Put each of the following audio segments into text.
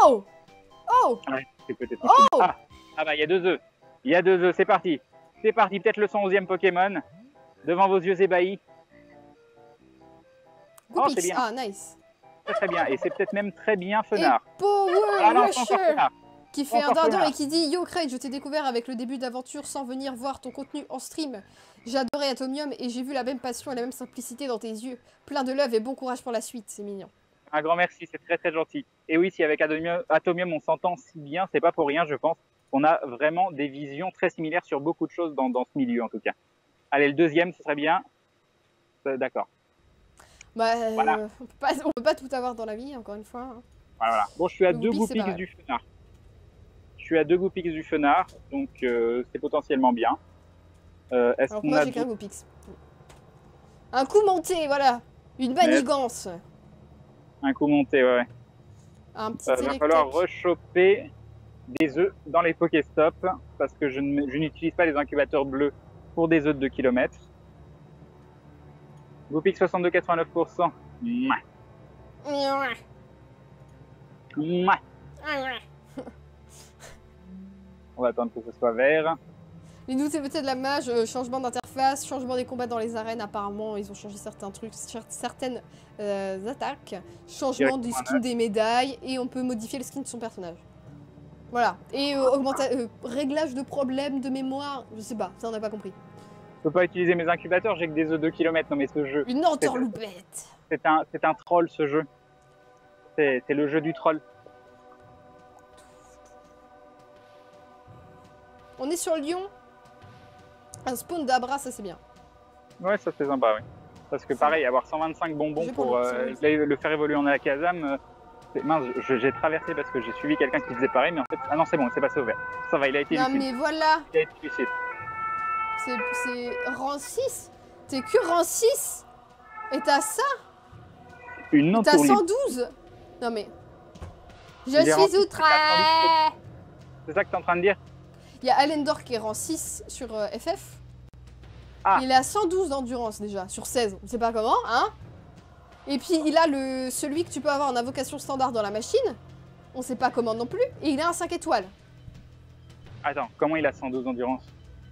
Oh! Oh! Ouais, c'est peut-être. Oh! Ah bah, il y a 2 œufs. Il y a 2 œufs, c'est parti. C'est parti, peut-être le 111e Pokémon. Devant vos yeux ébahis. Oh, c'est Goopix. bien. Ah, nice. Très très bien. Et c'est peut-être même très bien Et Fenard. Power Ah non, c'est encore Rusher Fenard. qui fait un Encore dindon Fenard. et qui dit Yo Kraid, je t'ai découvert avec le début d'aventure sans venir voir ton contenu en stream. J'ai adoré Atomium et j'ai vu la même passion et la même simplicité dans tes yeux. Plein de love et bon courage pour la suite, c'est mignon. Un grand merci, c'est très très gentil. Et oui, si avec Atomium on s'entend si bien, c'est pas pour rien, je pense. On a vraiment des visions très similaires sur beaucoup de choses dans ce milieu en tout cas. Allez, le deuxième, ce serait bien. D'accord. Bah, Voilà. on peut pas tout avoir dans la vie, encore une fois. Hein. Voilà. Bon, je suis à Le 2 Goopix, c'est Goopix pareil. du Fenard. Je suis à 2 Goopix du Fenard, donc c'est potentiellement bien. Est-ce Alors que qu'on moi, a j'ai qu'un Goopix. Un coup monté, voilà. Une manigance. un coup monté, ouais. Un petit Va Electek. falloir rechoper des œufs dans les Pokéstop parce que je n'utilise pas les incubateurs bleus pour des œufs de 2 km. Goopix 62,89%. Mouah. Mouah. On va attendre que ce soit vert. Les doutes, c'est peut-être la mage, changement d'interface, changement des combats dans les arènes, apparemment, ils ont changé certains trucs, certaines attaques, changement des skins des médailles, et on peut modifier le skin de son personnage. Voilà. Et réglage de problèmes de mémoire, je sais pas, ça on n'a pas compris. Je peux pas utiliser mes incubateurs, j'ai que des œufs de 2 km. Non mais ce jeu... Une entorloupette. C'est un troll ce jeu. C'est le jeu du troll. On est sur Lyon. Un spawn d'Abra, ça c'est bien. Ouais, ça c'est sympa, oui. Parce que pareil, avoir 125 bonbons pour le faire évoluer en Alakazam, mince, j'ai traversé parce que j'ai suivi quelqu'un qui faisait pareil, mais en fait, ah non, c'est bon, il s'est passé au vert. Ça va, il a été Non lucide. mais voilà. Il a été lucide. C'est rang 6. T'es que rang 6. Et t'as ça. Une T'as entourloupe. 112. Non mais... Je suis outré. C'est ça que t'es en train de dire? Il y a Alendor qui est rang 6 sur FF. Ah. Il est à 112 d'endurance déjà, sur 16. On sait pas comment, hein. Et puis il a celui que tu peux avoir en invocation standard dans la machine. On sait pas comment non plus. Et il a un 5 étoiles. Attends, comment il a 112 d'endurance?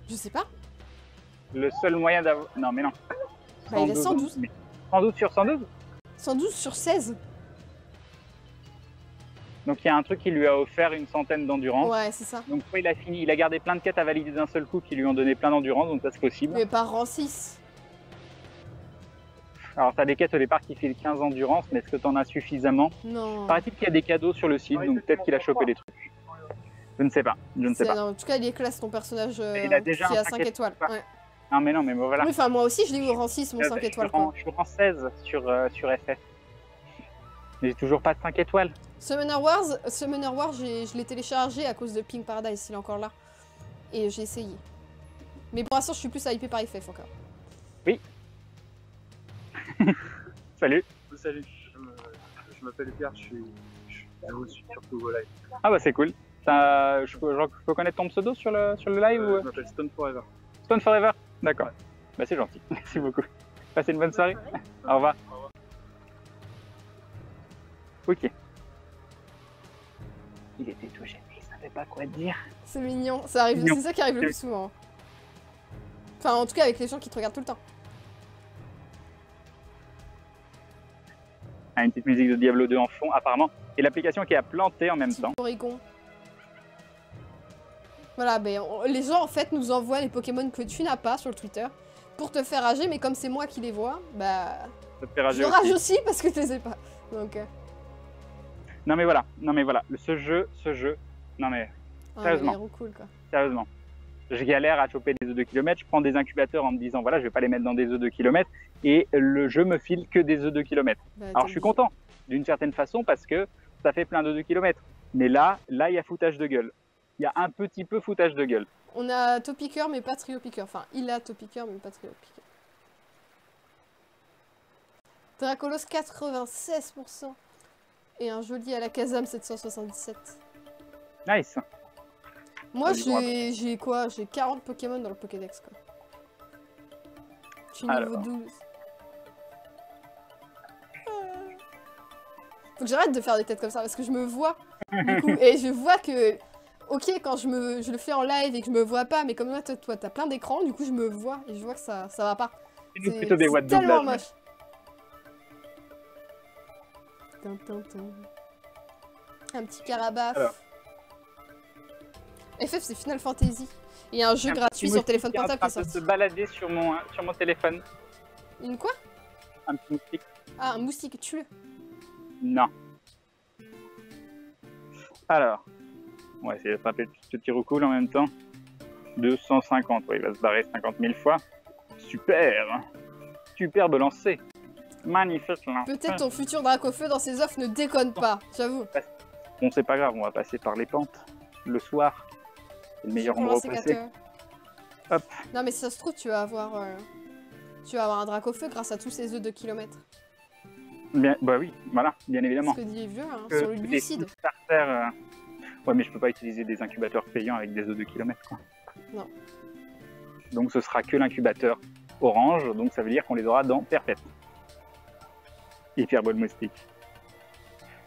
Je sais pas. Le seul moyen d'avoir... Non mais non. Bah il a 112. 112 sur 112? 112 sur 16. Donc il y a un truc qui lui a offert une centaine d'endurance. Ouais, c'est ça. Donc il a fini, il a gardé plein de quêtes à valider d'un seul coup qui lui ont donné plein d'endurance, donc ça c'est possible. Mais pas rang 6. Alors t'as des quêtes au départ qui filent 15 endurance, mais est-ce que t'en as suffisamment? Non. Paraît-il qu'il y a des cadeaux sur le site, donc peut-être qu'il a chopé des trucs. Je ne sais pas, je ne sais pas. Non, en tout cas, il est classe ton personnage Il a déjà qui a un 5 paquet étoiles. Ouais. Non mais non, mais voilà. Oui, enfin moi aussi je l'ai eu au rang 6, mon 5 étoiles. Je suis rang 16 sur FF. Mais j'ai toujours pas de 5 étoiles. Summoner Wars, je l'ai téléchargé à cause de Pink Paradise, il est encore là. Et j'ai essayé. Mais pour l'instant, je suis plus hypé par FF encore. Oui. Salut. Salut, je m'appelle Pierre, je suis sur Togo Live. Ah bah c'est cool. Je peux connaître ton pseudo sur le live ou... Je m'appelle Stone Forever. Stone Forever. D'accord. Ouais. Bah c'est gentil, merci beaucoup. Passez une bonne soirée. Au revoir. Au revoir. Ok. Il était tout gêné, il savait pas quoi dire. C'est mignon, ça arrive, c'est ça qui arrive le plus souvent. Enfin, en tout cas avec les gens qui te regardent tout le temps. Ah, une petite musique de Diablo 2 en fond, apparemment. Et l'application qui a planté en même temps. Oregon. Voilà, ben, les gens en fait nous envoient les Pokémon que tu n'as pas sur le Twitter pour te faire rager, mais comme c'est moi qui les vois, bah... Ça te fait rager je rage aussi parce que tu les ai pas. Donc... Non mais voilà, ce jeu, non mais, sérieusement, mais cool, quoi. Sérieusement. Je galère à choper des œufs de kilomètres, je prends des incubateurs en me disant voilà je vais pas les mettre dans des œufs de kilomètres et le jeu me file que des œufs de kilomètres. Bah, alors je suis content d'une certaine façon parce que ça fait plein d'œufs de kilomètres. Mais là il y a foutage de gueule. Il y a un petit peu foutage de gueule. On a Topiqueur mais pas Trio Piqueur. Enfin il a Topiqueur mais pas Trio Piqueur. Dracolos 96%. Et un joli Alakazam 777. Nice. Moi j'ai quoi? J'ai 40 Pokémon dans le Pokédex quoi. Je suis niveau 12. Faut que j'arrête de faire des têtes comme ça parce que je me vois Du coup, et je vois que, ok, quand je le fais en live et que je me vois pas, mais comme toi, t'as plein d'écrans, du coup, je me vois et je vois que ça va pas. C'est plutôt des voix de tellement doublage. moche. Un petit carabaf. Alors. FF, c'est Final Fantasy. Il y a un jeu gratuit sur téléphone portable qui est en train de sorti. se balader sur mon téléphone. Une quoi? Un petit moustique. Ah, un moustique, tue-le. Non. Alors, on va essayer de frapper ce petit roucoule en même temps. 250, ouais, il va se barrer 50 000 fois. Super. Superbe lancé. Magnifique lancé. Peut-être ton futur Dracofeu dans ses offres ne déconne pas, j'avoue. Bon, c'est pas grave, on va passer par les pentes. Le soir. C'est le meilleur endroit où passer. Hop. Non, mais si ça se trouve, tu vas avoir un Dracofeu grâce à tous ces œufs de kilomètres. Bien, bah oui, voilà, bien évidemment. C'est ce que dit les vieux, hein, sur le lucide. Ouais, mais je peux pas utiliser des incubateurs payants avec des œufs de kilomètres, quoi. Non. Donc ce sera que l'incubateur orange, donc ça veut dire qu'on les aura dans Perpète. Hyperbole moustique.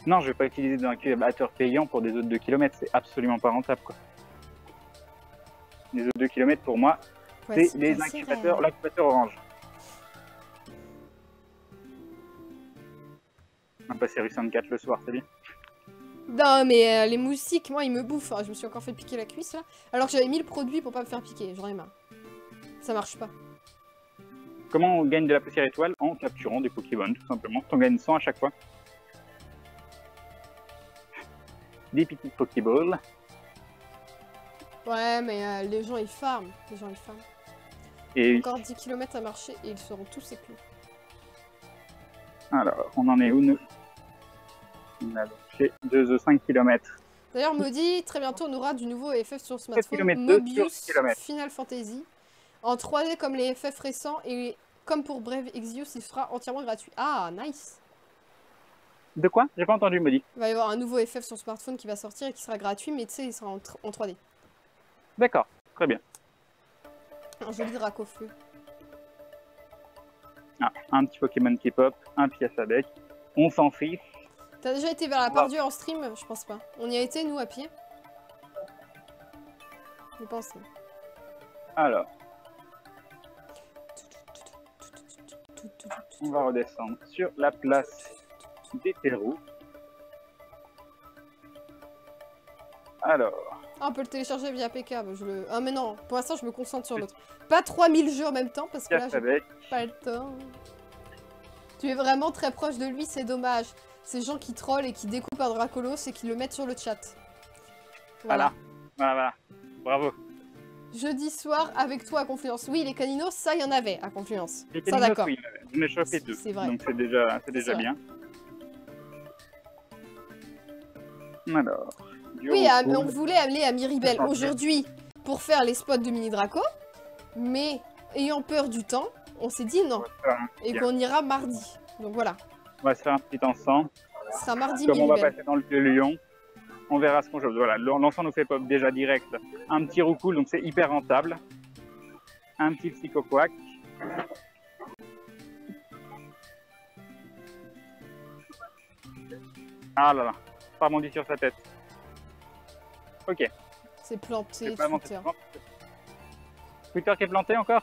Non, je vais pas utiliser des incubateurs payants pour des œufs de 2 km, c'est absolument pas rentable, quoi. Les œufs de 2 km pour moi, c'est les incubateurs, l'incubateur orange. On va passer rue 4 le soir, c'est bien. Non, mais les moustiques, moi, ils me bouffent. Hein. Je me suis encore fait piquer la cuisse, là. Alors que j'avais mis le produit pour pas me faire piquer. J'en ai marre. Ça marche pas. Comment on gagne de la poussière étoile? En capturant des Pokémon, tout simplement. On gagne 100 à chaque fois. Des petites Pokéballs. Ouais, mais les gens, ils farment. Les gens, ils farment. Et encore 10 km à marcher et ils seront tous éclus. Alors, on en est où, nous? On a donc fait 2,5 km. D'ailleurs, Maudit, très bientôt, on aura du nouveau FF sur smartphone. km, Mobius Final Fantasy. En 3D comme les FF récents et comme pour Brave Exvius, il sera entièrement gratuit. Ah, nice! De quoi? J'ai pas entendu, Maudit. Il va y avoir un nouveau FF sur smartphone qui va sortir et qui sera gratuit, mais tu sais, il sera en 3D. D'accord, très bien. Un joli Dracofeu. Ah, un petit Pokémon qui pop, un pièce à bec. On s'en fiche. T'as déjà été vers la Pardieu en stream? Je pense pas. On y a été, nous, à pied? Je pense. Alors. On va redescendre sur la place des Pérous. Alors. Ah, on peut le télécharger via PK. Ah, mais non, pour l'instant, je me concentre sur l'autre. Pas 3000 jeux en même temps parce que là, j'ai pas le temps. Tu es vraiment très proche de lui, c'est dommage. Ces gens qui trollent et qui découpent un Dracolos et qui le mettent sur le chat. Voilà. Voilà. Bravo. Jeudi soir avec toi à Confluence. Oui, les caninos, ça, il y en avait à Confluence. Les ça, d'accord. Oui, j'en ai chopé 2. C'est vrai. Donc c'est déjà bien. Alors. Oui, on voulait aller à Miribel aujourd'hui pour faire les spots de Mini Draco. Mais ayant peur du temps, on s'est dit non. Et qu'on ira mardi. Donc voilà. On va se faire un petit ensemble. Ce sera mardi Comme Miribel. on va passer dans le vieux Lyon, on verra ce qu'on joue. Voilà, l'ensemble nous fait pop déjà direct. Un petit roucoule, donc c'est hyper rentable. Un petit psychoquack. Ah là là, pas bondi sur sa tête. Ok. C'est planté, Twitter. Twitter qui est planté encore?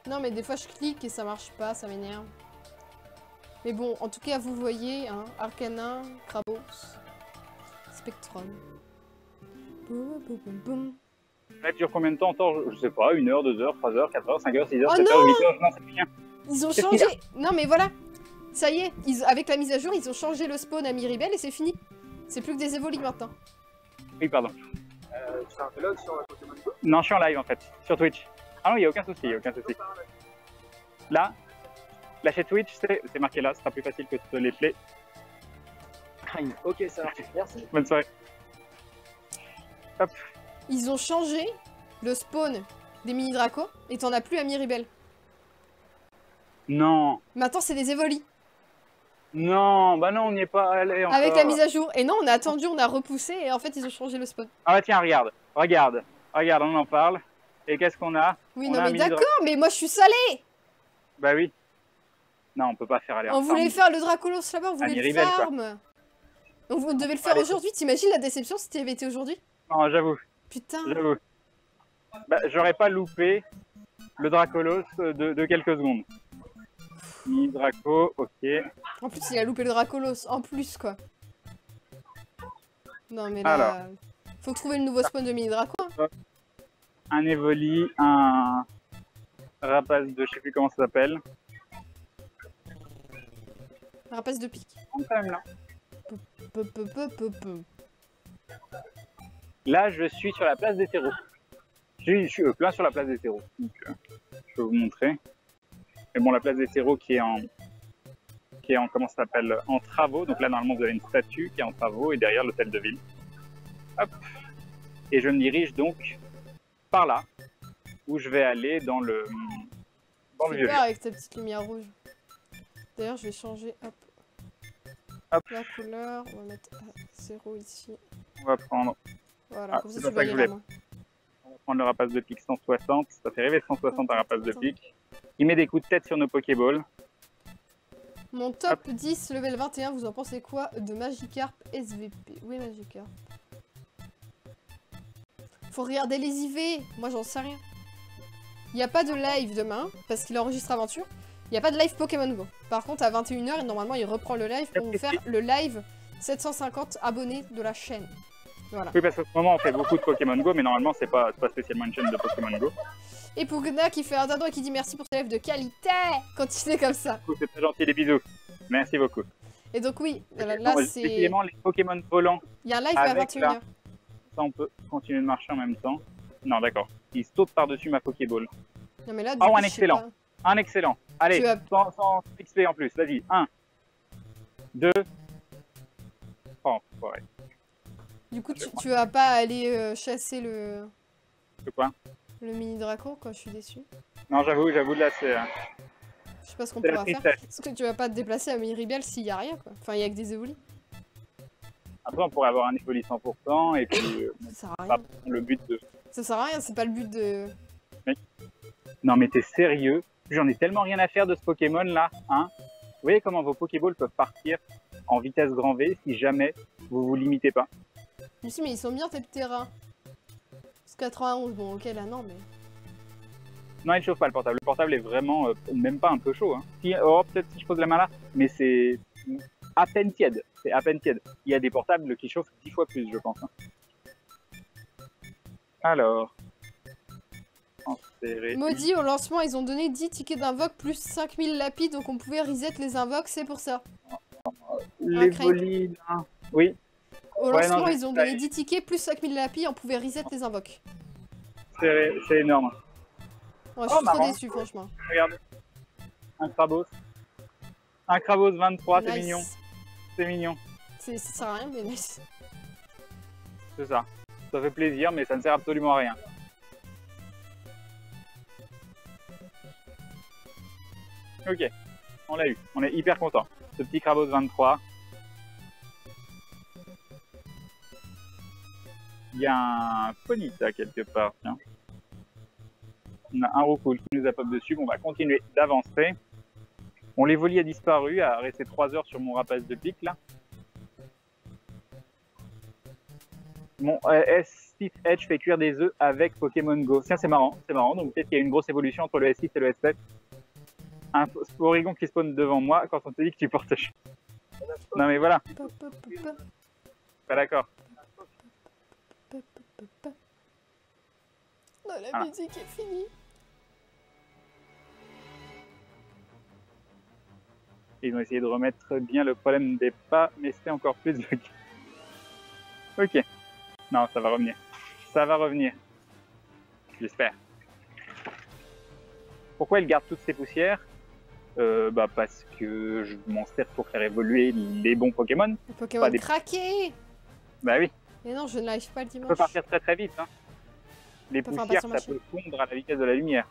Non, mais des fois je clique et ça marche pas, ça m'énerve. Mais bon, en tout cas, vous voyez, hein, Arcanin, Krabos, Spectrum. Boum, boum, boum, boum. Ça dure combien de temps encore? Je sais pas, 1 heure, 2 heures, 3 heures, 4 heures, 5 heures, 6 heures, Oh 7 non heures, 8 heures, non, c'est rien. Ils ont changé. Non, mais voilà. Ça y est, avec la mise à jour, ils ont changé le spawn à Miribel et c'est fini. C'est plus que des évolues maintenant. Oui, pardon. Tu fais un vlog sur la Pokémon Go? Non, je suis en live en fait, sur Twitch. Ah non, il n'y a aucun souci, Là, lâcher Twitch, c'est marqué là, ce sera plus facile que de les play. Ok, ça marche. Merci. Bonne soirée. Hop. Ils ont changé le spawn des mini Draco et t'en as plus à Miribel. Non. Maintenant, c'est des évolis. Non, bah non, on n'y est pas allé encore. Avec la mise à jour. Et non, on a attendu, on a repoussé et en fait, ils ont changé le spawn. Ah bah tiens, regarde, on en parle. Et qu'est-ce qu'on a? Oui, non, mais d'accord, mais moi je suis salée. Bah oui. Non, on peut pas faire aller on voulait faire le Dracolos là-bas, on voulait le farm. Donc vous devez le faire aujourd'hui, t'imagines la déception si tu avais été aujourd'hui? Non, j'avoue, Putain. j'avoue. Bah, j'aurais pas loupé le Dracolos de quelques secondes. Mini Draco, ok. En plus, il a loupé le Dracolos, en plus, quoi. Non, mais là... Alors. Faut trouver le nouveau spawn de mini Draco. Hein. Un Evoli, un rapace de je sais plus comment ça s'appelle. Rapace de pique. Quand même là. Peu, peu, peu, peu, peu. Là, je suis sur la place des terreaux. Je suis plein sur la place des terreaux. Donc, je vais vous montrer. Mais bon, la place des terreaux qui est en comment ça s'appelle, en travaux. Donc là, normalement, vous avez une statue qui est en travaux et derrière l'hôtel de ville. Hop. Et je me dirige donc par là, où je vais aller dans le Fais peur avec ta petite lumière rouge. D'ailleurs, je vais changer Hop. la couleur. On va mettre à 0 ici. On va prendre, Voilà, comme ça c'est tu pas ça vas que je lire à voulais. moi. on va prendre le rapace de pique 160. Ça fait rêver 160 un rapace de pique. Il met des coups de tête sur nos Pokéballs. Mon top 10 level 21, vous en pensez quoi de Magikarp SVP? Où est Magikarp? Faut regarder les IV, moi j'en sais rien. Il n'y a pas de live demain, parce qu'il enregistre Aventure. Il n'y a pas de live Pokémon Go. Par contre, à 21h, normalement, il reprend le live pour vous faire le live 750 abonnés de la chaîne. Voilà. Oui, parce qu'en ce moment, on fait beaucoup de Pokémon Go, mais normalement, c'est pas spécialement une chaîne de Pokémon Go. Et Pugna qui fait un dindon et qui dit merci pour ce live de qualité. Continuez comme ça. C'est très gentil, les bisous. Merci beaucoup. Et donc oui, là Bon, c'est... décidément, les Pokémon volants, Il y a un live à avec 21h. ça, on peut continuer de marcher en même temps. Non, d'accord. Il saute par-dessus ma Pokéball. Non mais là, du Oh, coup, un je sais excellent. pas. Un excellent. Allez, Tu as- sans XP en plus. Vas-y. 1, 2. Oh, ouais. Du coup, tu vas pas aller chasser le C'est quoi? mini Draco, quoi, je suis déçue. Non, j'avoue, là, c'est... Je sais pas ce qu'on C'est la pourra faire. tristesse. Parce que tu vas pas te déplacer à Miribel s'il y a rien, quoi. Enfin, il y a que des évolis. Après, on pourrait avoir un Evoli 100%, et puis... Ça sert à pas rien. le but de... Ça sert à rien, c'est pas le but de... Non, mais t'es sérieux? J'en ai tellement rien à faire de ce Pokémon-là, hein? Vous voyez comment vos Pokéballs peuvent partir en vitesse grand V si jamais vous vous limitez pas? Mais si, mais ils sont bien tes terrains. C'est 91, bon ok là non mais... Non, il chauffe pas le portable. Le portable est vraiment même pas un peu chaud. Hein. Si, oh, peut-être si je pose la main là, mais c'est à peine tiède. C'est à peine tiède. Il y a des portables qui chauffent 10 fois plus, je pense. Hein. Alors... Transférer. Maudit, au lancement, ils ont donné 10 tickets d'invoque plus 5000 lapides, donc on pouvait reset les invoques, c'est pour ça. Les Craig. volides. Hein. Oui, Au Ouais, lancement, non, ils ont donné 10 tickets plus 5000 lapides, on pouvait reset les invoques. c'est énorme. Ouais, je suis trop marrant. déçu, franchement. Regarde. Un Krabos. Un Krabos 23, c'est Nice. mignon. C'est mignon. Ça sert à rien, mais nice. C'est ça. Ça fait plaisir, mais ça ne sert absolument à rien. Ok, on l'a eu. On est hyper content. Ce petit Krabos 23. Il y a un Ponyta quelque part, tiens. On a un Roucoule qui nous a pop dessus. Bon, on va continuer d'avancer. Bon, l'Evoli a disparu, a resté 3 heures sur mon rapace de pique, là. Mon S6 Edge fait cuire des œufs avec Pokémon Go. Tiens, c'est marrant. Donc peut-être qu'il y a une grosse évolution entre le S6 et le S7. Un Porygon qui spawn devant moi quand on te dit que tu portes chance. Non mais voilà, pas d'accord. Non, la Voilà. musique est finie. Ils ont essayé de remettre bien le problème des pas, mais c'est encore plus de... Ok. Non, ça va revenir. Ça va revenir. J'espère. Pourquoi il garde toutes ces poussières? Bah parce que je m'en sers pour faire évoluer les bons Pokémon. Le Pokémon Pas des- craqué. Bah oui, Et non, je ne live pas le ça dimanche. peut partir très très vite. Hein. Les peut faire un poussières, pas ça sur ma peut fondre à la vitesse de la lumière.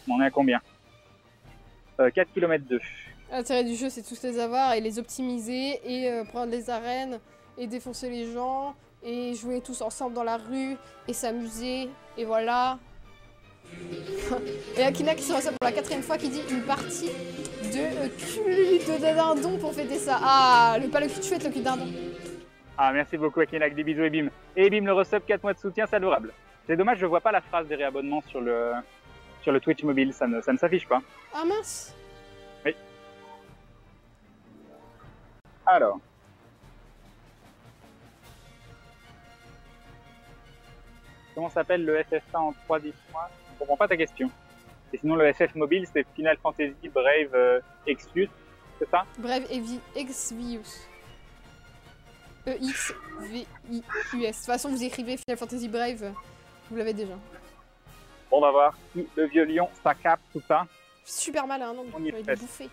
On est à combien 4 km 2. L'intérêt du jeu, c'est tous les avoir et les optimiser et prendre les arènes et défoncer les gens et jouer tous ensemble dans la rue et s'amuser et voilà. Et Akina qui se reçoit pour la 4e fois qui dit une partie de dindon pour fêter ça. Ah, pas le cul de chouette, le cul de dindon. Ah, merci beaucoup, Akinak. Des bisous, Ebim. Et Ebim, le resub, 4 mois de soutien, c'est adorable. C'est dommage, je vois pas la phrase des réabonnements sur le Twitch mobile. Ça ne s'affiche pas. Ah mince. Oui. Alors. Comment s'appelle le FF1 en 3-10 mois? Je comprends pas ta question. Et sinon, le FF mobile, c'est Final Fantasy Brave Exvius, c'est ça? Brave Exvius. E-X-V-I-U-S. De toute façon, vous écrivez Final Fantasy Brave, vous l'avez déjà. Bon, on va voir si le vieux lion, ça capte tout ça. Super malin, non? On y Il est est bouffé.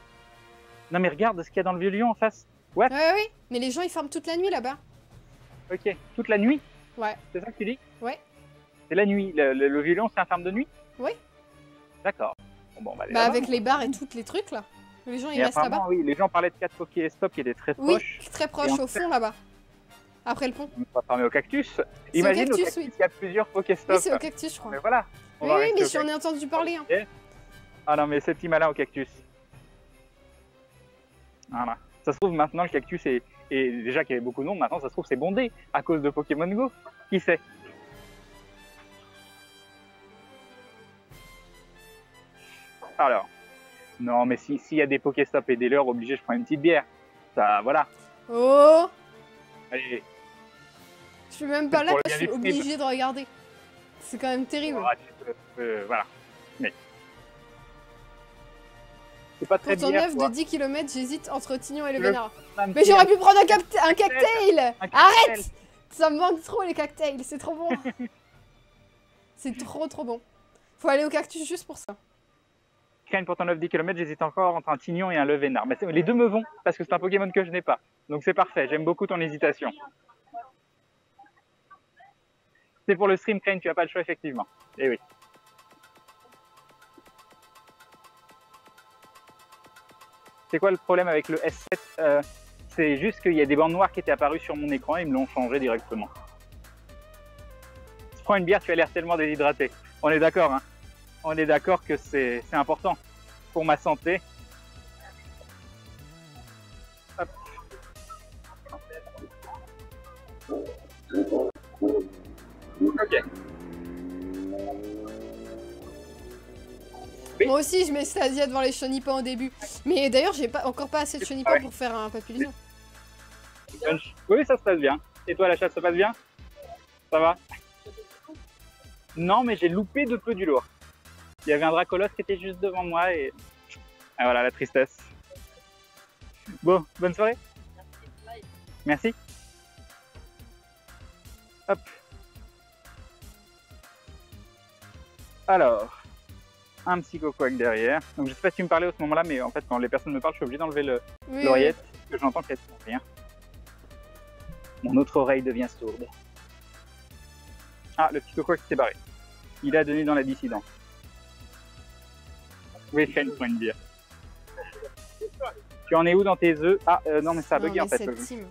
Non, mais regarde ce qu'il y a dans le vieux lion en face. What? Ouais, mais les gens ils farment toute la nuit là-bas. Ok, toute la nuit? Ouais. C'est ça que tu dis? Ouais. C'est la nuit. Le vieux lion, c'est un farm de nuit? Oui. D'accord. Bon, on va aller bah, là-bas. avec les bars et tous les trucs là. Les gens ils Et restent là-bas. apparemment, oui, les gens parlaient de 4 Pokéstop qui étaient très proches. Oui, très proche, au fond là-bas. Après le pont. On va farmer au cactus. Imagine au au cactus, cactus, oui. il y a plusieurs Pokéstop. Oui, c'est au cactus, je crois. Mais voilà. On va Oui, rester mais au j'en ai cactus. entendu parler. Hein. Ok. Ah non, mais c'est petit malin au cactus. Voilà. Ça se trouve maintenant le cactus est déjà qu'il y avait beaucoup de monde, maintenant ça se trouve c'est bondé à cause de Pokémon Go. Qui sait? Alors, non mais s'il y a des Pokéstop et des leurres obligés, je prends une petite bière. Ça, voilà. Oh, Allez. je suis même pas là, pour le je bien suis du obligée de regarder. C'est quand même terrible. Voilà. Mais c'est pas très Pour ton bière, œuf quoi. de 10 km, j'hésite entre Tignon et le Le- Vénard. Un Mais petit- j'aurais pu prendre un cocktail. un Arrête. cocktail. Ça me manque trop les cocktails, c'est trop bon. C'est trop bon. Faut aller au cactus juste pour ça. Crane pour ton œuf 10 km, j'hésite encore entre un Tignon et un Levénard. Mais les deux me vont, parce que c'est un Pokémon que je n'ai pas. Donc c'est parfait, j'aime beaucoup ton hésitation. C'est pour le stream, Crane, tu n'as pas le choix, effectivement. Eh oui. C'est quoi le problème avec le S7? C'est juste qu'il y a des bandes noires qui étaient apparues sur mon écran et ils me l'ont changé directement. Tu prends une bière, tu as l'air tellement déshydraté. On est d'accord, hein? On est d'accord que c'est important pour ma santé. Hop. Ok. Oui. Moi aussi, je m'extasie devant les chonipans au début. Mais d'ailleurs, j'ai encore pas assez de chonipans Ouais. pour faire un papillon. Oui, ça se passe bien. Et toi, la chasse se passe bien? Ça va? Non, mais j'ai loupé de peu du lourd. Il y avait un Dracolos qui était juste devant moi et... Ah voilà, la tristesse. Bon, bonne soirée. Merci. Hop. Alors, un petit cocoac derrière. Donc je sais pas si tu me parlais à ce moment-là, mais en fait quand les personnes me parlent, je suis obligé d'enlever Oui, l'oreillette, parce que j'entends quasiment rien. Mon autre oreille devient sourde. Ah, le petit cocoac qui s'est barré. Il a donné dans la dissidence. Oui, Shane, prends une bière. Tu en es où dans tes œufs? Ah, non mais ça a Non, bugué mais en fait. cette Je team.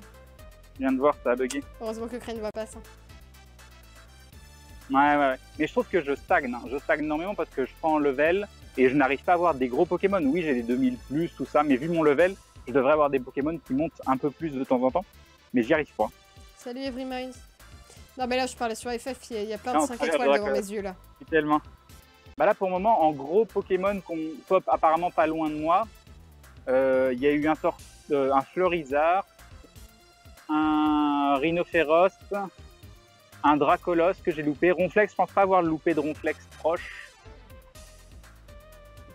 viens de voir, ça a bugué. Heureusement que Crane va pas ça. Ouais. Mais je trouve que je stagne. Je stagne énormément parce que je prends en level et je n'arrive pas à avoir des gros Pokémon. Oui, j'ai des 2000+, tout ça, mais vu mon level, je devrais avoir des Pokémon qui montent un peu plus de temps en temps. Mais j'y arrive pas. Salut Everymines. Non mais là je parlais sur FF, il y a plein Non, de 5 regarde, étoiles devant regarde. mes yeux là. Tellement. Bah là pour le moment, en gros Pokémon qu'on pop apparemment pas loin de moi, il y a eu un Fleurizard, un Rhinophéros, un Dracolos que j'ai loupé. Ronflex, je pense pas avoir loupé de Ronflex proche.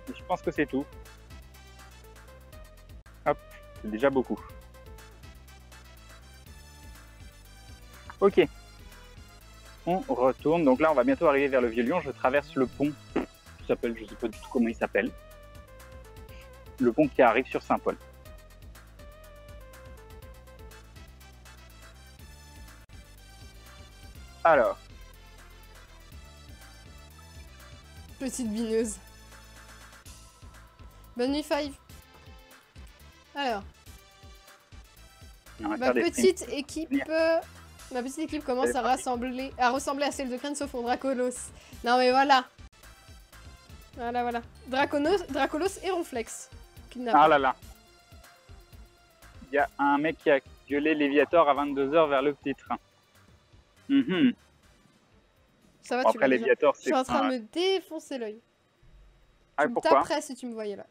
Et je pense que c'est tout. Hop, c'est déjà beaucoup. Ok. On retourne. Donc là, on va bientôt arriver vers le Vieux Lion. Je traverse le pont. Il s'appelle, je sais pas du tout comment il s'appelle. Le pont qui arrive sur Saint-Paul. Alors, Petite bineuse. Bonne nuit Five. Alors, on va ma faire des petite streams. équipe... Ma petite équipe commence à ressembler à celle de Crane sauf au Dracolos. Non mais voilà. Voilà. Dracolos et Ronflex. kidnappé. Ah là là. Il y a un mec qui a gueulé Léviator à 22h vers le petit train. Mhm. Ça va, Bon, tu après, l'as déjà. Léviator, Je c'est... suis en train de me défoncer l'œil. Ah, Tu me pourquoi? taperais si tu me voyais là.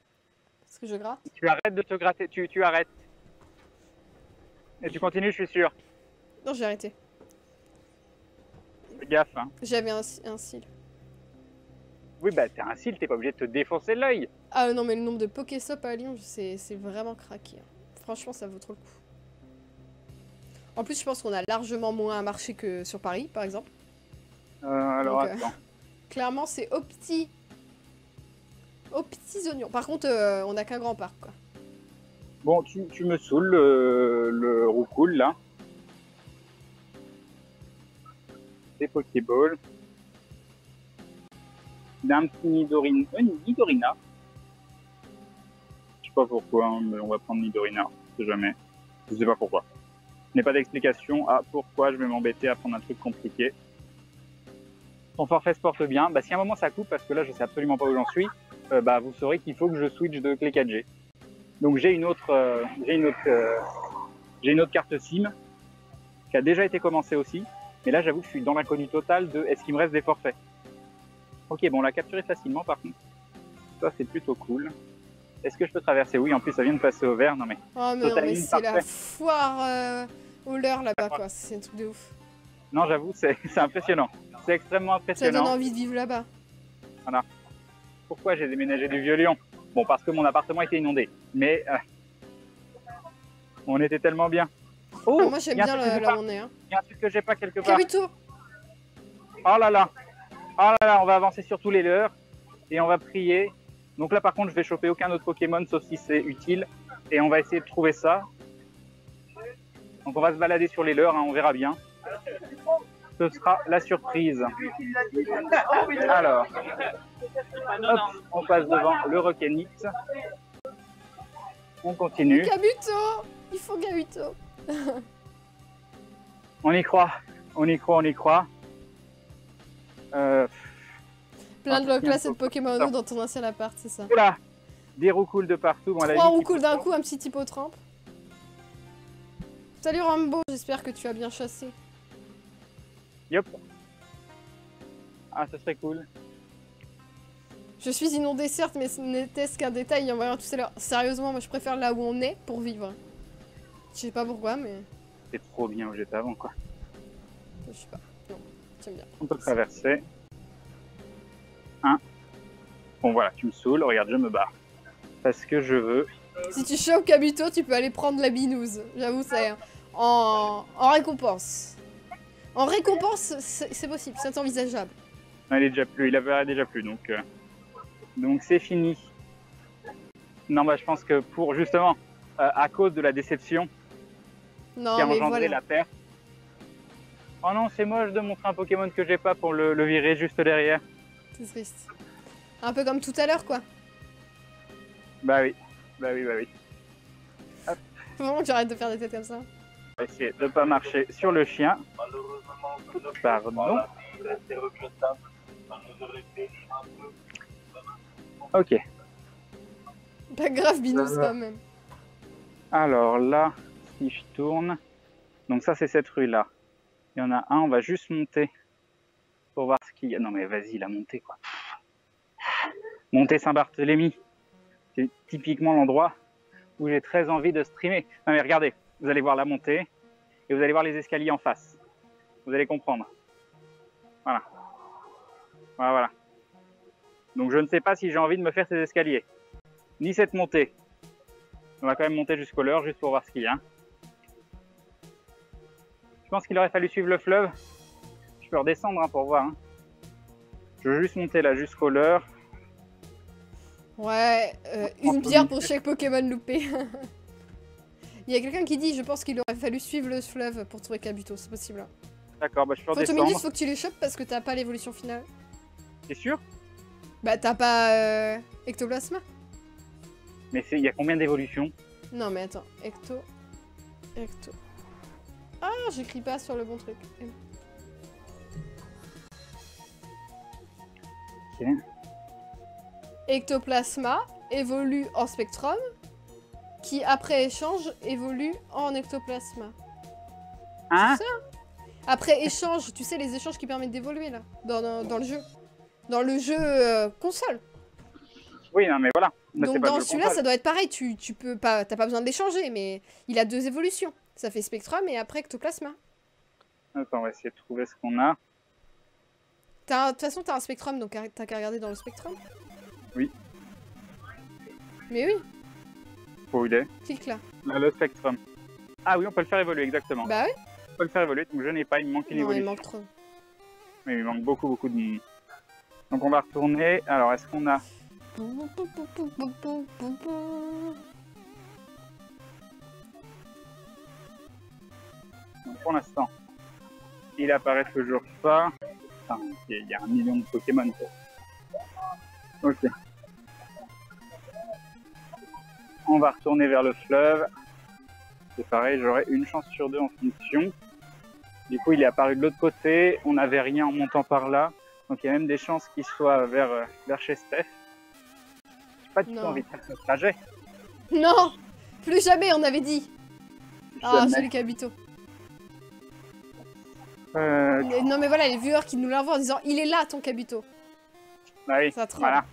Parce que je gratte. Tu arrêtes de te gratter, tu arrêtes. Et tu continues, je suis sûr. Non, j'ai arrêté. Fais gaffe, hein. J'avais un cil. Oui, bah t'es un cil, t'es pas obligé de te défoncer l'œil. Ah non, mais le nombre de Pokésop à Lyon, c'est vraiment craqué. Franchement, ça vaut trop le coup. En plus, je pense qu'on a largement moins à marcher que sur Paris, par exemple. Alors, Donc, attends. Clairement, c'est aux petits oignons. Par contre, on n'a qu'un grand parc, quoi. Bon, tu me saoules, le roucoule, là. Des Pokéballs. Il a un petit Nidorina. Je sais pas pourquoi, hein, mais on va prendre Nidorina. Je sais jamais. Je sais pas pourquoi. Je n'ai pas d'explication à pourquoi je vais m'embêter à prendre un truc compliqué. Ton forfait se porte bien. Bah, si à un moment ça coupe, parce que là je sais absolument pas où j'en suis, bah, vous saurez qu'il faut que je switch de clé 4G. Donc j'ai une autre carte SIM qui a déjà été commencée aussi. Mais là j'avoue que je suis dans l'inconnu total de est-ce qu'il me reste des forfaits. Ok, bon, on l'a capturé facilement par contre. Ça c'est plutôt cool. Est-ce que je peux traverser? Oui, en plus ça vient de passer au vert. Non mais. Oh mais non, mais c'est la foire au leurre là-bas, quoi. C'est un truc de ouf. Non, j'avoue, c'est impressionnant. C'est extrêmement Ça impressionnant. donne envie de vivre là-bas. Voilà. Pourquoi j'ai déménagé du Vieux-Lyon? Bon, parce que mon appartement était inondé. Mais on était tellement bien. Oh, Ah, moi j'aime bien là où on est. Hein. Il y a un truc que j'ai pas quelque part. Kabuto! Oh là là. Oh là là, on va avancer sur tous les leurres. Et on va prier. Donc là, par contre, je vais choper aucun autre Pokémon, sauf si c'est utile. Et on va essayer de trouver ça. Donc on va se balader sur les leurres, hein, on verra bien. Ce sera la surprise. Alors, hop, on passe devant le Rock'n'X. On continue. Kabuto! Il faut Kabuto! On y croit, on y croit, on y croit. Plein de classes de Pokémon dans ton ancien appart, c'est ça. Oula, des roucoules de partout. Bon, 3 roucoules d'un coup, un petit hippotrampe. Salut Rambo, j'espère que tu as bien chassé. Yop. Ah, ça serait cool. Je suis inondé certes, mais ce n'était-ce qu'un détail, en voyant tout à l'heure. Sérieusement, moi je préfère là où on est pour vivre. Je sais pas pourquoi, mais... C'est trop bien où j'étais avant, quoi. Je sais pas. Non, j'aime bien. On peut traverser. Bon, voilà, tu me saoules. Regarde, je me barre. Parce que je veux... Si tu chopes Kabuto, tu peux aller prendre la binouse. J'avoue, c'est en récompense. En récompense, c'est possible, c'est envisageable. Il est déjà plus, il avait déjà plus, donc c'est fini. Non, bah je pense que pour justement, à cause de la déception Non, qui a mais engendré voilà. la perte. Oh non, c'est moche de montrer un Pokémon que j'ai pas pour le virer juste derrière. C'est triste. Un peu comme tout à l'heure, quoi. Bah oui, bah oui, bah oui. Faut vraiment que j'arrête de faire des têtes comme ça. On va essayer de pas marcher sur le chien. Pardon. Ok. Pas grave, binouse quand même. Alors là, si je tourne, donc ça c'est cette rue là. Il y en a un, on va juste monter pour voir ce qu'il y a. Non mais vas-y, la montée quoi. Montée Saint-Barthélemy, c'est typiquement l'endroit où j'ai très envie de streamer. Non mais regardez, vous allez voir la montée et vous allez voir les escaliers en face. Vous allez comprendre. Voilà. Voilà, voilà. Donc je ne sais pas si j'ai envie de me faire ces escaliers, ni cette montée. On va quand même monter jusqu'au leurre, juste pour voir ce qu'il y a. Je pense qu'il aurait fallu suivre le fleuve. Je peux redescendre hein, pour voir. Hein. Je veux juste monter là jusqu'au leurre. Ouais, une bière pour chaque Pokémon loupé. Il y a quelqu'un qui dit, je pense qu'il aurait fallu suivre le fleuve pour trouver Kabuto, c'est possible. Hein. D'accord, bah je peux redescendre. Photominus, faut que tu les chopes parce que t'as pas l'évolution finale. T'es sûr? Bah t'as pas Ectoplasma. Mais il y a combien d'évolutions? Non mais attends, Ecto... Ah, j'écris pas sur le bon truc. Ok. Ectoplasma évolue en Spectrum qui, après échange, évolue en ectoplasma. Hein? C'est ça? Après échange, tu sais, les échanges qui permettent d'évoluer, là, dans le jeu. Dans le jeu console. Oui, non, mais voilà. Là, c'est Donc pas dans le celui-là, console. ça doit être pareil, tu peux pas, t'as pas besoin de l'échanger, mais il a 2 évolutions. Ça fait Spectrum et après Ectoplasma. Attends, on va essayer de trouver ce qu'on a. De toute façon, t'as un Spectrum, donc t'as qu'à regarder dans le Spectrum. Oui. Mais oui, Où il est? clique là. Là, le Spectrum. Ah oui, on peut le faire évoluer, exactement. Bah oui. On peut le faire évoluer, donc je n'ai pas, il me manque une Non, il évolution. manque trop. Mais il manque beaucoup de... Donc on va retourner. Alors, est-ce qu'on a... Donc, pour l'instant, il apparaît toujours pas. Enfin, il y a 1 million de Pokémon. Quoi. Ok. On va retourner vers le fleuve. C'est pareil, j'aurai une chance sur 2 en fonction. Du coup, il est apparu de l'autre côté. On n'avait rien en montant par là. Donc, il y a même des chances qu'il soit vers chez Steph. J'ai pas du tout Non. envie de faire ce trajet. Non, plus jamais, on avait dit. Ah, Jamais. c'est les Kabuto. Euh, Non mais voilà, les viewers qui nous l'envoient en disant il est là ton Kabuto. bah oui, Ça tremble. voilà.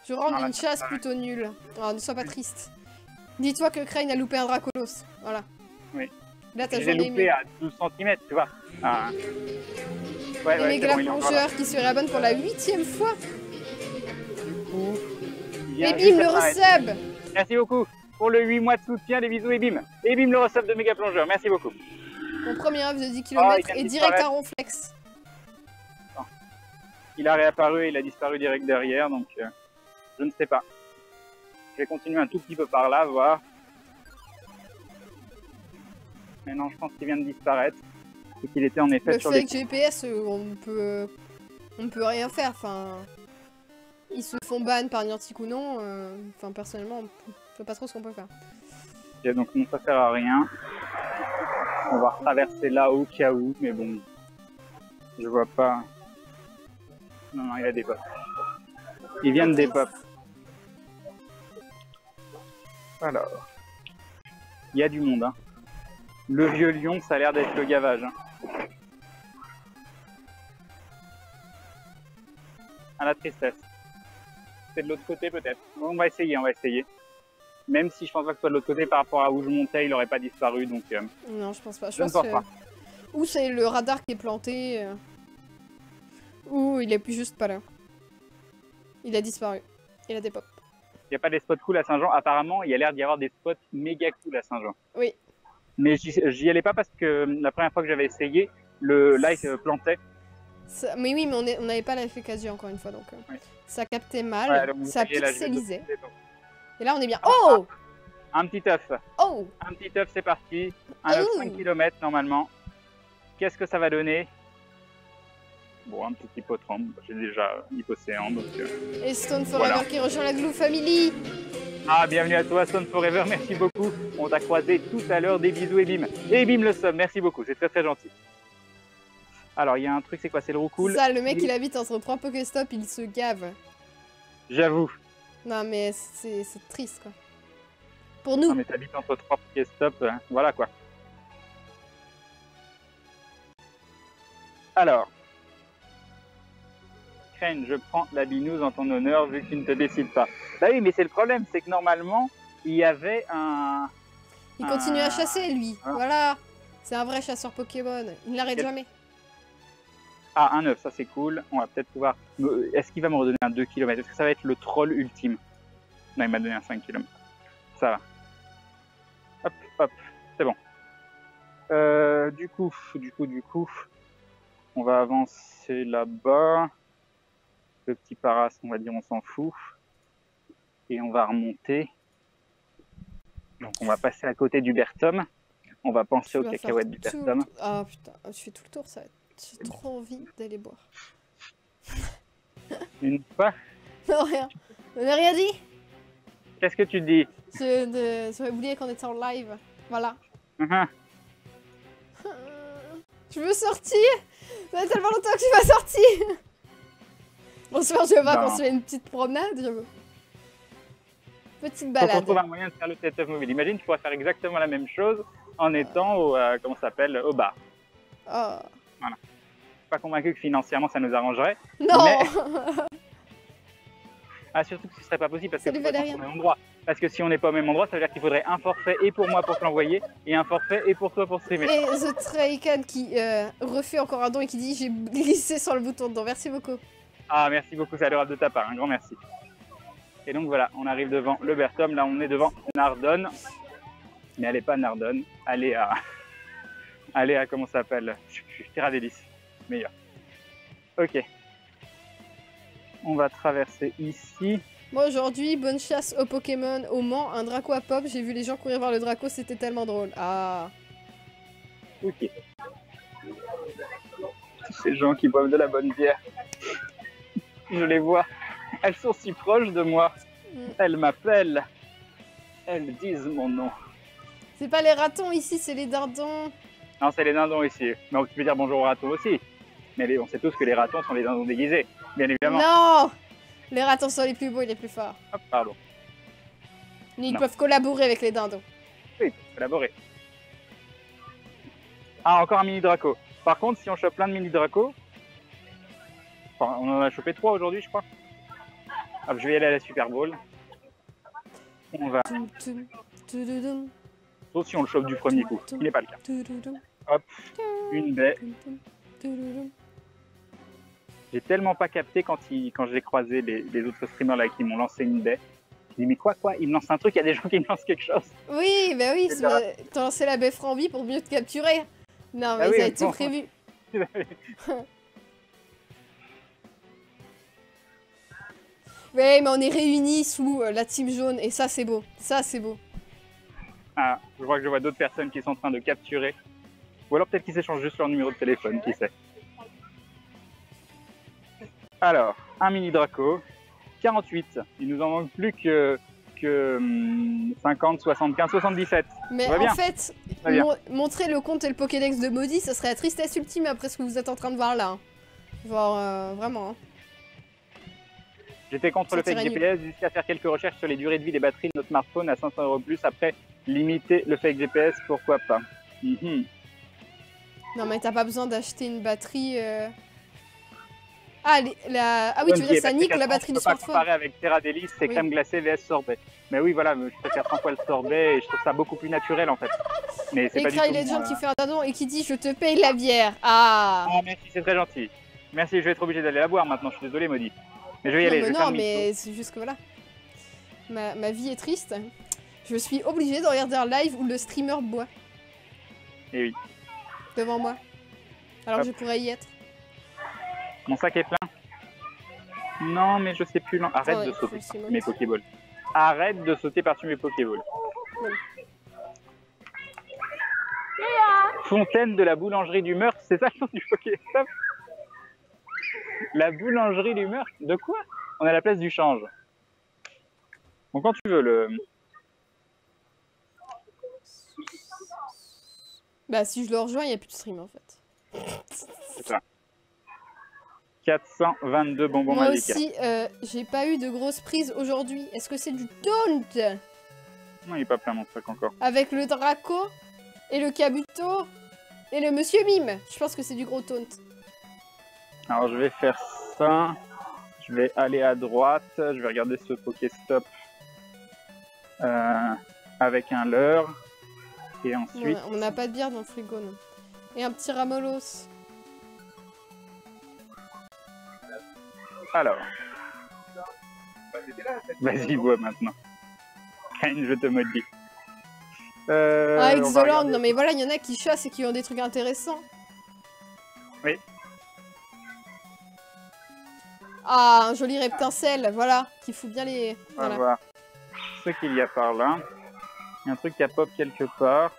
Je rends Non, là, une ça chasse va. plutôt nulle. Ah, ne sois pas triste. Dis-toi que Crane a loupé un Dracolos. Voilà. Oui. Là t'as Je l'ai jamais loupé aimé. à 12 cm, tu vois. Ah. Ouais, Les ouais, méga c'est bon, il est encore là. plongeurs qui se réabonnent pour la 8e fois. Du coup, il vient Et juste bim, le d'apparaître. resub. Merci beaucoup pour le 8 mois de soutien, des bisous et bim. Et bim, le resub de méga plongeur, merci beaucoup. Mon premier œuf de 10 il km vient de et direct disparaître. un ronflex. Il a réapparu et il a disparu direct derrière, donc je ne sais pas. Je vais continuer un tout petit peu par là, voir. Mais non, je pense qu'il vient de disparaître. Et qu'il était en effet Le sur des... fake GPS, on peut rien faire. Enfin, ils se font ban par Niantic ou non. Enfin, personnellement, on sait pas trop ce qu'on peut faire. Ok, donc non, ça sert à rien. On va traverser là au cas où, mais bon, je vois pas. Non, non, il a des pop. Ils viennent des pop. Alors, il y a du monde. Hein. Le vieux lion, ça a l'air d'être le gavage. Hein. À la tristesse. C'est de l'autre côté peut-être. Bon, on va essayer, on va essayer. Même si je pense pas que ce soit de l'autre côté par rapport à où je montais, il aurait pas disparu, donc... Non, je pense pas. Je Je ne pense pense pas. Ou c'est le radar qui est planté, ou il est plus juste pas là. Il a disparu. Il a des pop. Il n'y a pas des spots cool à Saint-Jean. Apparemment, il y a l'air d'y avoir des spots méga cool à Saint-Jean. Oui. Mais j'y allais pas parce que la première fois que j'avais essayé, le light plantait. Mais oui, mais on n'avait pas l'effet quasi encore une fois, donc Oui. ça captait mal, Ouais, donc vous ça voyez, là, je vais pixelisait. doser, donc. Et là, on est bien. Oh, Un petit œuf. oh. Un petit œuf, c'est parti. Un œuf Oh. 5 km normalement. Qu'est-ce que ça va donner? Bon, un petit hippotrampe. J'ai déjà hypocéan, donc... Et Stone Forever Voilà. qui rejoint la Glue Family. Ah, bienvenue à toi, Stone Forever, merci beaucoup. On t'a croisé tout à l'heure, des bisous et bim. Et bim le sub, merci beaucoup, c'est très très gentil. Alors, il y a un truc, c'est quoi? C'est le roucoule. Ça, le mec, il habite entre 3 Pokéstop, il se gave. J'avoue. Non, mais c'est triste, quoi. Pour nous. Non, mais t'habites entre 3 Pokéstop, voilà quoi. Alors. Crane, je prends la binouse en ton honneur vu que tu ne te décides pas. Bah oui, mais c'est le problème, c'est que normalement, il y avait un... Il continue à chasser, lui. Ah. Voilà. C'est un vrai chasseur Pokémon. Il n'arrête Quel- jamais. Ah, un œuf, ça c'est cool. On va peut-être pouvoir... Est-ce qu'il va me redonner un 2 km? Est-ce que ça va être le troll ultime? Non, il m'a donné un 5 km. Ça va. Hop, hop, c'est bon. Du coup, on va avancer là-bas. Le petit paras, on va dire, on s'en fout. Et on va remonter. Donc on va passer à côté du Bertom. On va penser Tu aux vas cacahuètes du faire tout- Bertom. Ah putain, je fais tout le tour, ça. J'ai trop envie d'aller boire. Une fois, Non, rien. On n'a rien dit. qu'est-ce que tu dis? J'avais oublié qu'on était en live. Voilà. Je veux sortir. Ça fait tellement longtemps que je suis pas sortie. Bonsoir, je vais pas Non. qu'on se fait une petite promenade. Petite Faut qu'on balade. trouve un moyen de faire le setup mobile. Imagine, tu pourrais faire exactement la même chose en étant au, comment ça s'appelle, au bar. Oh. Je suis pas convaincu que financièrement ça nous arrangerait. Non. Mais- Ah, surtout que ce serait pas possible parce que Ça lui faut pas valait être au rien. même endroit. Parce que si on n'est pas au même endroit, ça veut dire qu'il faudrait un forfait et pour moi pour te l'envoyer et un forfait et pour toi pour streamer. Et The Traican qui refait encore un don et qui dit j'ai glissé sur le bouton de don. Merci beaucoup. Ah, merci beaucoup, c'est adorable de ta part, un grand merci. Et donc voilà, on arrive devant le Bertom, là on est devant Nardone. Mais elle n'est pas Nardone, elle est à... Elle est à, comment ça s'appelle, Terra Délice, meilleur. Ok. On va traverser ici. Moi aujourd'hui, bonne chasse aux Pokémon au Mans, un Draco à pop. J'ai vu les gens courir vers le Draco, c'était tellement drôle. Ah. Ok. Ces gens qui boivent de la bonne bière. Je les vois. Elles sont si proches de moi. Elles m'appellent. Elles disent mon nom. C'est pas les ratons ici, c'est les dindons. Non, c'est les dindons ici. Mais tu peux dire bonjour aux ratons aussi. Mais on sait tous que les ratons sont les dindons déguisés, bien évidemment. Non. Les ratons sont les plus beaux et les plus forts. Hop, pardon. Mais ils Non. peuvent collaborer avec les dindons. Oui, collaborer. Ah, encore un mini Draco. Par contre, si on chope plein de mini Draco, enfin, on en a chopé 3 aujourd'hui, je crois. Hop, je vais y aller à la Super Bowl. On va. Toum, toum, toudoudum, Sauf si on le chope du premier coup, ce qui n'est pas le cas. toudoudum, Hop, une baie. toum, toum, toudoudum. J'ai tellement pas capté quand j'ai croisé les autres streamers là qui m'ont lancé une baie. J'ai dit mais quoi, il me lance un truc, il y a des gens qui me lancent quelque chose. Oui, bah oui, C'est ça. t'as lancé la baie Frambi pour mieux te capturer. Non, mais Ah oui, ça a été bon. prévu. Ouais, mais on est réunis sous la team jaune et ça c'est beau. Ça c'est beau. Ah, je vois que je vois d'autres personnes qui sont en train de capturer. Ou alors peut-être qu'ils échangent juste leur numéro de téléphone, qui sait. Alors, un mini Draco, 48. Il nous en manque plus que 50, 75, 77. Mais Ça va en bien. fait, va bien. montrer le compte et le Pokédex de Maudit, ça serait la tristesse ultime après ce que vous êtes en train de voir là. hein. Genre, vraiment. hein. J'étais contre Ça le fake tirait nul. GPS jusqu'à faire quelques recherches sur les durées de vie des batteries de notre smartphone à 500 € plus. Après, limiter le fake GPS, pourquoi pas. Mhm. Non, mais t'as pas besoin d'acheter une batterie. Ah, ah oui, tu veux Bonne dire vie, ça parce que nique la 400, batterie je du peux pas smartphone. comparer avec Terra Délice, c'est Oui. crème glacée vs sorbet. Mais oui, voilà, je préfère 100 fois le sorbet et je trouve ça beaucoup plus naturel en fait. Mais c'est Et pas du Cry tout. Legend qui fait un dindon et qui dit je te paye la bière. Ah. Ah, merci, c'est très gentil. Merci, je vais être obligé d'aller la boire maintenant, je suis désolé, Maudit. Mais je vais y aller, Non, je mais vais faire non, le mais c'est juste que voilà. Ma vie est triste. Je suis obligée de regarder un live où le streamer boit Et oui, devant moi. Alors Hop. je pourrais y être. mon sac est plein. Non, mais je sais plus. Arrête Ouais, de sauter c'est par-dessus mes Pokéballs. Arrête de sauter par-dessus mes Pokéballs. Ouais. Fontaine de la boulangerie du meurtre, c'est ça le nom du Pokéstop? La boulangerie du meurtre? De quoi? On est à la place du change. Bon, quand tu veux, le... Bah si je le rejoins, il n'y a plus de stream en fait. C'est ça. 422 bonbons Moi magiques. aussi, j'ai pas eu de grosse prise aujourd'hui. Est-ce que c'est du taunt Non, il est pas plein mon sac encore. avec le Draco et le Kabuto et le Monsieur Mime? Je pense que c'est du gros taunt. Alors je vais faire ça. Je vais aller à droite. Je vais regarder ce Pokéstop avec un leurre. Et ensuite... Ouais, on n'a pas de bière dans le frigo, non. Et un petit Ramolos. Alors. Vas-y, bois maintenant. Kane, je te maudis. Ah, on va Exolang, regarder. non mais voilà, il y en a qui chassent et qui ont des trucs intéressants. Oui. Ah, un joli reptincelle, voilà, qui fout bien les... On va Voilà. voir ce qu'il y a par là. Il y a un truc qui a pop quelque part.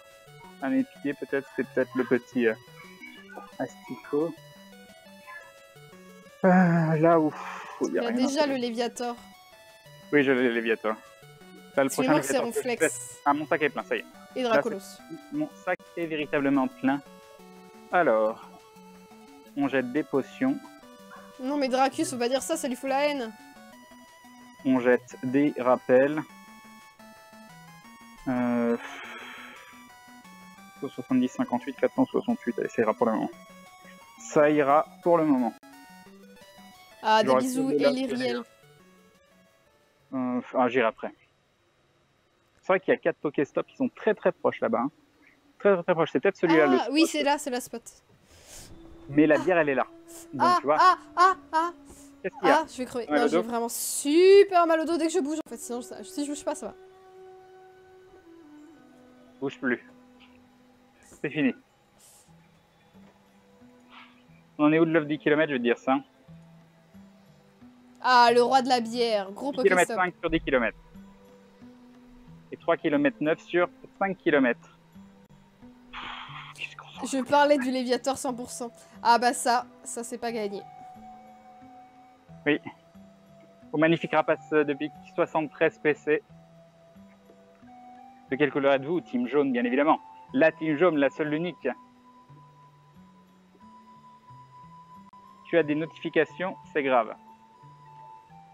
Un épier, peut-être, c'est peut-être le petit asticot. Là où il y Il a y a rien. déjà le Léviator. Oui, je l'ai, Léviator. Là, le prochain Suivant, c'est Léviator que je fais- Ronflex Ah, mon sac est plein, ça y est. et Dracolos. Mon sac est véritablement plein. Alors, on jette des potions, Non mais Dracus, faut pas dire ça, ça lui fout la haine. on jette des rappels. Euh... 70, 58, 468, allez, ça ira pour le moment. Ça ira pour le moment. Ah, des J'aurais bisous, pu le Eliriel. J'irai après. C'est vrai qu'il y a 4 Pokéstop qui sont très très proches là-bas. Hein. Très très très proches. C'est peut-être celui-là le Ah, oui, spot. c'est là, spot. Mais la bière, elle est là. Donc, tu vois, qu'est-ce qu'il y a? Je vais crever. Mal Non, au j'ai dos vraiment super mal au dos dès que je bouge en fait. Sinon, si je bouge pas, ça va. Bouge plus. C'est fini. On est où de l'offre 10 km, je vais te dire ça. Ah, le roi de la bière. Gros 10 km Pokéstop. 5 sur 10 km. Et 3 km 9 sur 5 km. Qu'est-ce qu'on s'en fout? Je parlais du Léviator 100%. Ah bah ça c'est pas gagné. Oui. Au magnifique rapace de pique 73 PC. De quelle couleur êtes-vous? Team jaune, bien évidemment. La team jaune, la seule, l'unique. Tu as des notifications, c'est grave.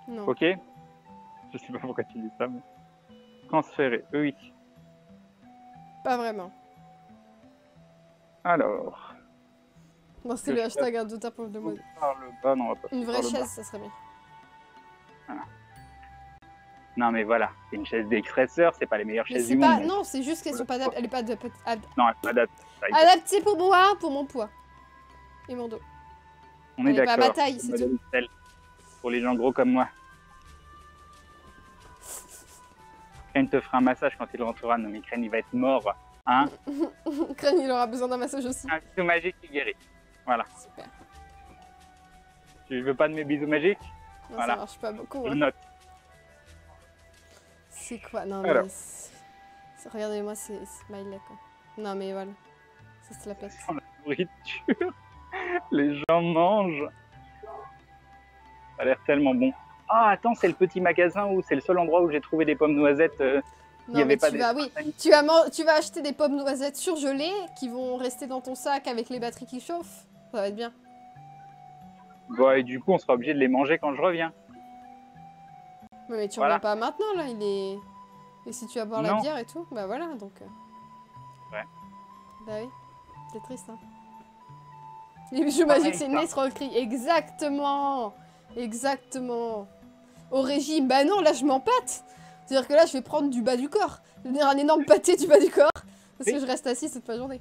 Non. Ok? Je sais pas pourquoi tu dis ça, mais... Transférer, oui. Pas vraiment. Alors... Non, c'est le hashtag un douta pour de mode. Par le bas, non, on va pas Une vraie par le bas. chaise, ça serait bien. Voilà. Non mais voilà, c'est une chaise d'expresseur, c'est pas les meilleures Mais chaises c'est du pas... monde. Non, c'est juste qu'elles sont pas adaptées. Elle est pas adaptée. Non, elle pas date. Adaptée pour moi, pour mon poids. Et mon dos. On est Elle est pas à ma d'accord. taille, c'est tout. Pour les gens gros comme moi. Crane te fera un massage quand il rentrera. Non mais Crane, il va être mort. Hein? Crane, il aura besoin d'un massage aussi. Un bisou magique qui guérit. Voilà. Super. Tu veux pas de mes bisous magiques? Non, Voilà. ça marche pas beaucoup. Je Hein. note. C'est quoi? Non, Alors. mais... Regardez-moi ces smileys, quoi. Non, mais voilà. Ça se la pète. Sans la nourriture. Les gens mangent. Ça a l'air tellement bon. Ah, attends, c'est le petit magasin où c'est le seul endroit où j'ai trouvé des pommes noisettes. Il y Non, avait mais pas tu des... vas, oui, tu vas acheter des pommes noisettes surgelées qui vont rester dans ton sac avec les batteries qui chauffent. Ça va être bien. Bon, et du coup, on sera obligé de les manger quand je reviens. Mais tu Voilà. reviens pas maintenant, là, il est... Et si tu vas boire la Non. bière et tout, bah voilà, donc... Ouais. Bah oui, c'est triste, hein. Les bijoux magiques, c'est une escroquerie. Exactement. Exactement. Au régime, bah non, là, je m'empâte. C'est-à-dire que là, je vais prendre du bas du corps. Je vais devenir un énorme pâté du bas du corps. Parce Oui. que je reste assise toute la journée.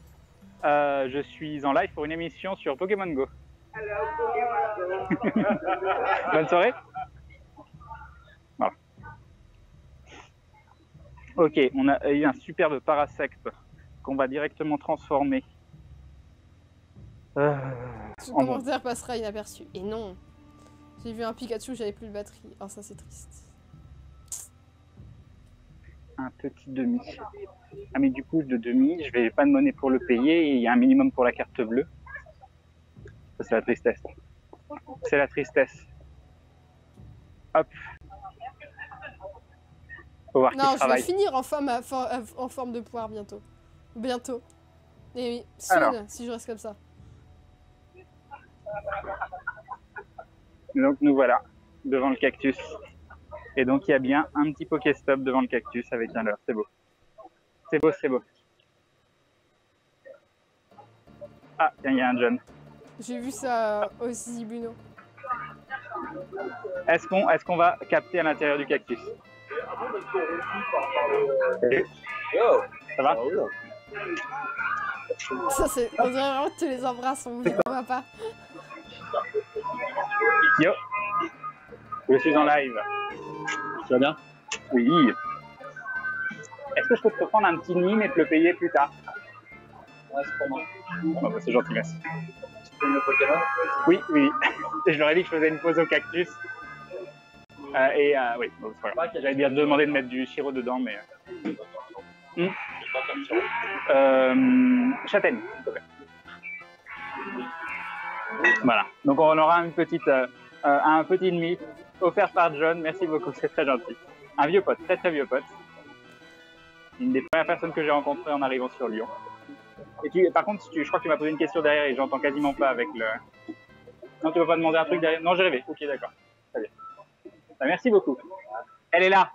Je suis en live pour une émission sur Pokémon Go. Bonne soirée. Voilà. Ok, on a eu un superbe Parasect qu'on va directement transformer. Tout En bon. commentaire passera inaperçu. Et non. J'ai vu un Pikachu, j'avais plus de batterie. Oh, ça, c'est triste. Un petit demi. Ah mais du coup de demi, je vais pas de monnaie pour le payer et il y a un minimum pour la carte bleue. Ça c'est la tristesse. C'est la tristesse. Hop. Faut voir qui Non, je vais travaille. finir en forme de poire bientôt. Bientôt. Et oui, soon, Alors. si je reste comme ça. Donc nous voilà devant le cactus. Et donc il y a bien un petit Pokéstop devant le cactus avec un leurre. C'est beau. C'est beau, c'est beau. Ah, tiens, il y a un John. J'ai vu ça aussi, Bruno. Est-ce qu'on va capter à l'intérieur du cactus? Ça va? Ça, c'est... On dirait vraiment que tu les embrasses, on voit pas. Yo, je suis en live. Tu vas bien? Oui. Est-ce que je peux te prendre un petit mime et te le payer plus tard? Ouais, c'est pour moi. Oh, bah, c'est gentil, merci. Tu peux me Pokémon? Oui, oui. Je leur ai dit que je faisais une pause au cactus. Oui, bon, c'est pas grave. J'avais bien demandé de mettre du sirop dedans, mais... Châtaigne, s'il te plaît. Voilà. Donc on aura une petite, un petit demi offert par John. Merci beaucoup, c'est très gentil. Un vieux pote, très très vieux pote. Une des premières personnes que j'ai rencontrées en arrivant sur Lyon. Et par contre, je crois que tu m'as posé une question derrière et j'entends quasiment pas avec le... Non, tu vas pas demander un truc derrière? Non, j'ai rêvé. Ok, d'accord. Très bien. Bah, merci beaucoup. Elle est là,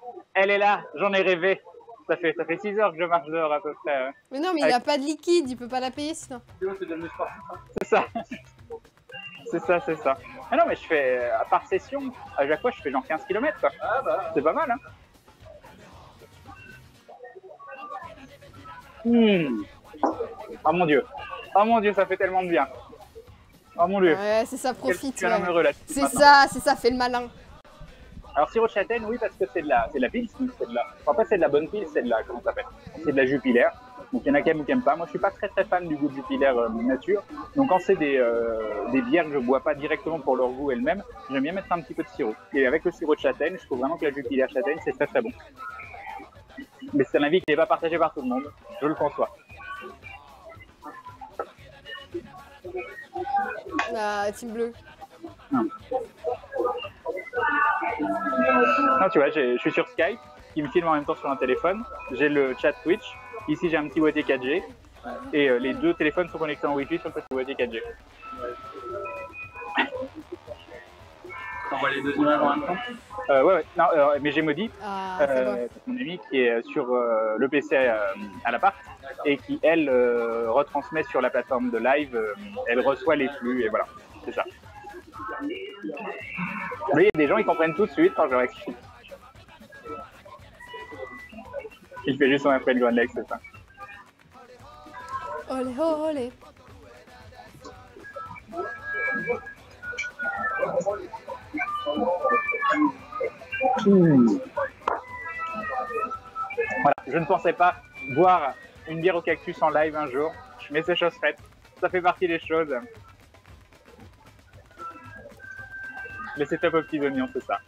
j'en ai rêvé. Ça fait 6 heures que je marche dehors à peu près. Mais non, mais il a pas de liquide, il peut pas la payer sinon. C'est ça. C'est ça. Ah non, mais je fais, par session, à chaque fois, je fais genre 15 km. Quoi. Ah bah. C'est pas mal, hein. Oh mon Dieu. Oh mon Dieu, ça fait tellement de bien. Oh mon Dieu. Ouais, c'est ça, profite. Quel heureux, là, c'est ça, fais le malin. Alors sirop de châtaigne, oui, parce que c'est de la pile, c'est de la. En fait, c'est de la bonne pile, c'est de la. Comment ça s'appelle? C'est de la Jupiler. Donc il y en a qui aiment ou qui n'aiment pas. Moi, je suis pas très fan du goût de Jupiler nature. Donc quand c'est des bières que je bois pas directement pour leur goût elles-mêmes, j'aime bien mettre un petit peu de sirop. Et avec le sirop de châtaigne, je trouve vraiment que la Jupiler châtaigne, c'est très bon. Mais c'est un avis qui n'est pas partagé par tout le monde. Je le conçois. Ah, team bleu. Non, tu vois, je suis sur Skype, qui me filme en même temps sur un téléphone. J'ai le chat Twitch. Ici, j'ai un petit boîtier 4G. Et les deux téléphones sont connectés en Wi-Fi sur le petit boîtier 4G. T'envoies les deux images en même temps? Ouais. Non, mais j'ai Maudit, Bon. mon ami, qui est sur le PC à l'appart et qui, elle, retransmet sur la plateforme de live. Elle reçoit les flux et voilà, c'est ça. Vous voyez, des gens, ils comprennent tout de suite quand je leur explique. Il fait juste son friend Grand Legs, c'est ça. Olé, oh, olé. Voilà, je ne pensais pas boire une bière au cactus en live un jour, mais c'est chose faite. Ça fait partie des choses. Mais c'est top aux petits oignons, c'est ça.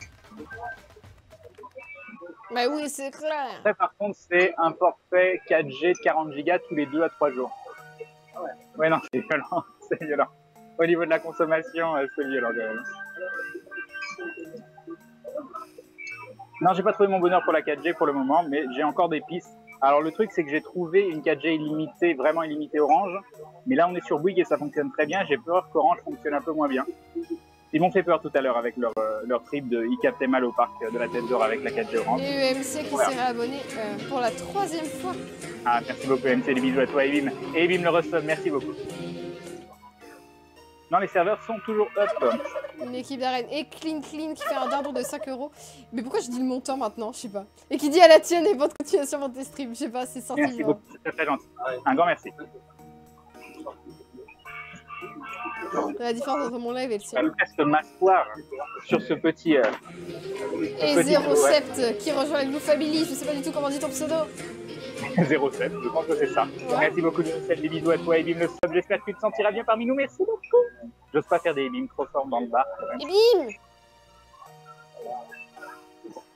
Bah oui, c'est clair. Après, par contre, c'est un forfait 4G de 40 Go tous les 2 à 3 jours. Ouais, non, c'est violent, c'est violent. Au niveau de la consommation, c'est violent quand même. Non, j'ai pas trouvé mon bonheur pour la 4G pour le moment, mais j'ai encore des pistes. Alors le truc, c'est que j'ai trouvé une 4G illimitée, vraiment illimitée Orange, mais là on est sur Bouygues et ça fonctionne très bien. J'ai peur qu'Orange fonctionne un peu moins bien. Ils m'ont fait peur tout à l'heure avec leur trip de ils captaient mal au parc de la Tête d'Or avec la 4G Orange. Et UMC qui s'est réabonné pour la 3e fois. Ah, merci beaucoup MC, des bisous à toi Evim. Et Evim le resub, merci beaucoup. Non, les serveurs sont toujours up. Une équipe d'arène et Clean qui fait un dindon de 5 €. Mais pourquoi je dis le montant maintenant? Je sais pas. Et qui dit à la tienne et bonne continuation dans tes streams. Je sais pas, c'est sorti. Merci beaucoup, c'est très gentil. Un grand merci. La différence entre mon live et le sien. Je vais presque m'asseoir sur ce petit. Et 07 qui rejoint la Blue Family. Je sais pas du tout comment dit ton pseudo. 07, je pense que c'est ça. Ouais. Merci beaucoup, Lucille. Des bisous à toi, Ebim le sub. J'espère que tu te sentiras bien parmi nous. Merci beaucoup. J'ose pas faire des Ebim trop forts dans le bar. Et bim!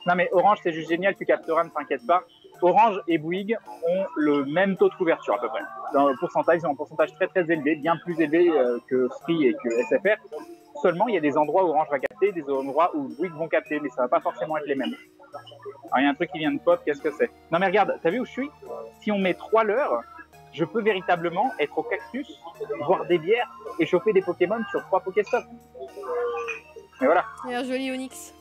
Non, mais Orange, c'est juste génial. Tu capteras, ne t'inquiète pas. Orange et Bouygues ont le même taux de couverture à peu près. Dans le pourcentage, ils ont un pourcentage très élevé, bien plus élevé que Free et que SFR. Seulement, il y a des endroits où Orange va capter, des endroits où Bouygues vont capter, mais ça va pas forcément être les mêmes. Alors, il y a un truc qui vient de pop, qu'est-ce que c'est? Non mais regarde, t'as vu où je suis? Si on met 3 leurres, je peux véritablement être au cactus, boire des bières et choper des Pokémon sur 3 Pokéstops. Mais voilà. Et un joli Onyx.